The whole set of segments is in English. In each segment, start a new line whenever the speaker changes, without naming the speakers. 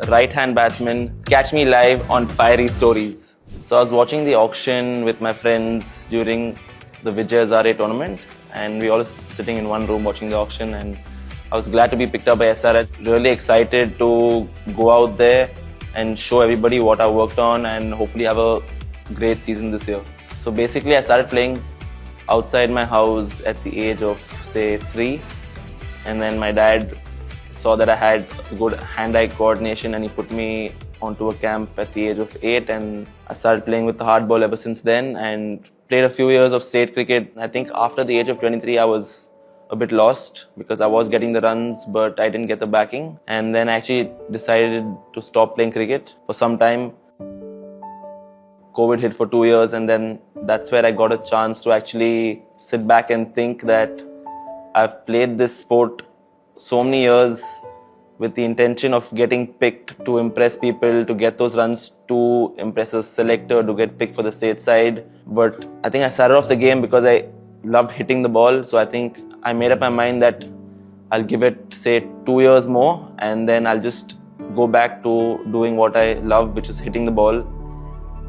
right-hand batsman. Catch me live on Fiery Stories. So I was watching the auction with my friends during the Vijay Hazare tournament, and we all sitting in one room watching the auction, and I was glad to be picked up by SRH. Really excited to go out there and show everybody what I worked on and hopefully have a great season this year. So basically I started playing outside my house at the age of say 3, and then my dad saw that I had good hand-eye coordination and he put me onto a camp at the age of 8, and I started playing with the hard ball ever since then and played a few years of state cricket. I think after the age of 23 I was a bit lost because I was getting the runs but I didn't get the backing, and then I actually decided to stop playing cricket for some time. COVID hit for 2 years, and then that's where I got a chance to actually sit back and think that I've played this sport so many years with the intention of getting picked to impress people, to get those runs, to impress a selector, to get picked for the state side. But I think I started off the game because I loved hitting the ball. So I think I made up my mind that I'll give it, say, 2 years more, and then I'll just go back to doing what I love, which is hitting the ball.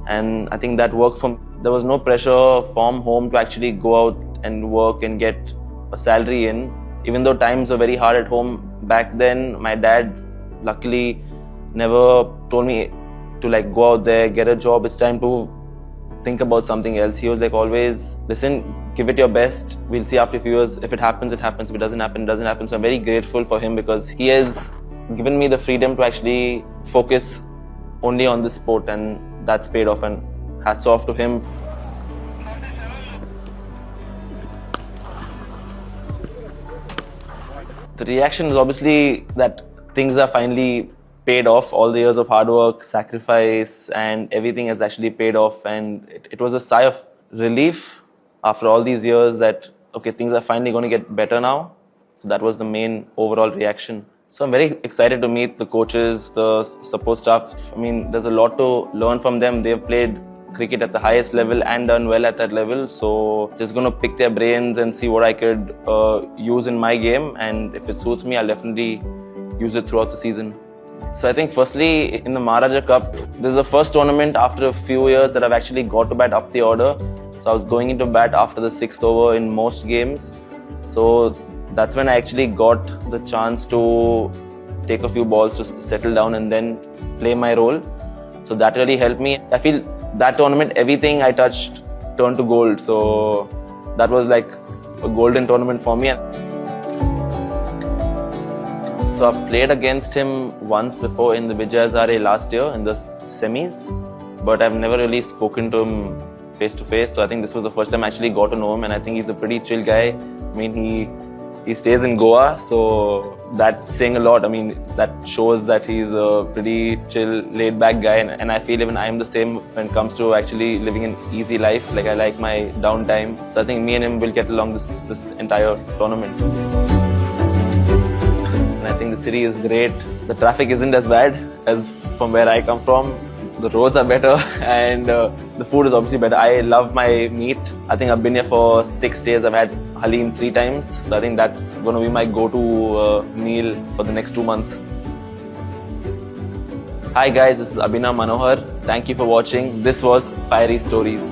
And I think that worked for me. There was no pressure from home to actually go out and work and get a salary in. Even though times were very hard at home back then, my dad luckily never told me to like go out there, get a job, it's time to think about something else. He was like always, listen, give it your best, we'll see after a few years, if it happens, it happens, if it doesn't happen, it doesn't happen. So I'm very grateful for him because he has given me the freedom to actually focus only on this sport, and that's paid off, and hats off to him. The reaction is obviously that things are finally paid off. All the years of hard work, sacrifice, and everything has actually paid off. And it was a sigh of relief after all these years that, okay, things are finally going to get better now. So that was the main overall reaction. So I'm very excited to meet the coaches, the support staff. I mean, there's a lot to learn from them. They've played cricket at the highest level and done well at that level, so just going to pick their brains and see what I could use in my game, and if it suits me I'll definitely use it throughout the season. So I think firstly in the Maharaja Cup, this is the first tournament after a few years that I've actually got to bat up the order. So I was going into bat after the 6th over in most games, so that's when I actually got the chance to take a few balls to settle down and then play my role. So that really helped me. I feel that tournament, everything I touched turned to gold. So that was like a golden tournament for me. So I've played against him once before in the Vijay Hazare last year in the semis, but I've never really spoken to him face to face. So I think this was the first time I actually got to know him, and I think he's a pretty chill guy. I mean, he stays in Goa, so that's saying a lot. I mean, that shows that he's a pretty chill, laid-back guy, and I feel even I'm the same when it comes to actually living an easy life. Like, I like my downtime. So I think me and him will get along this entire tournament. And I think the city is great. The traffic isn't as bad as from where I come from. The roads are better, and the food is obviously better. I love my meat. I think I've been here for 6 days. I've had halim 3 times. So I think that's going to be my go-to meal for the next 2 months. Hi guys, this is Abhinav Manohar. Thank you for watching. This was Fiery Stories.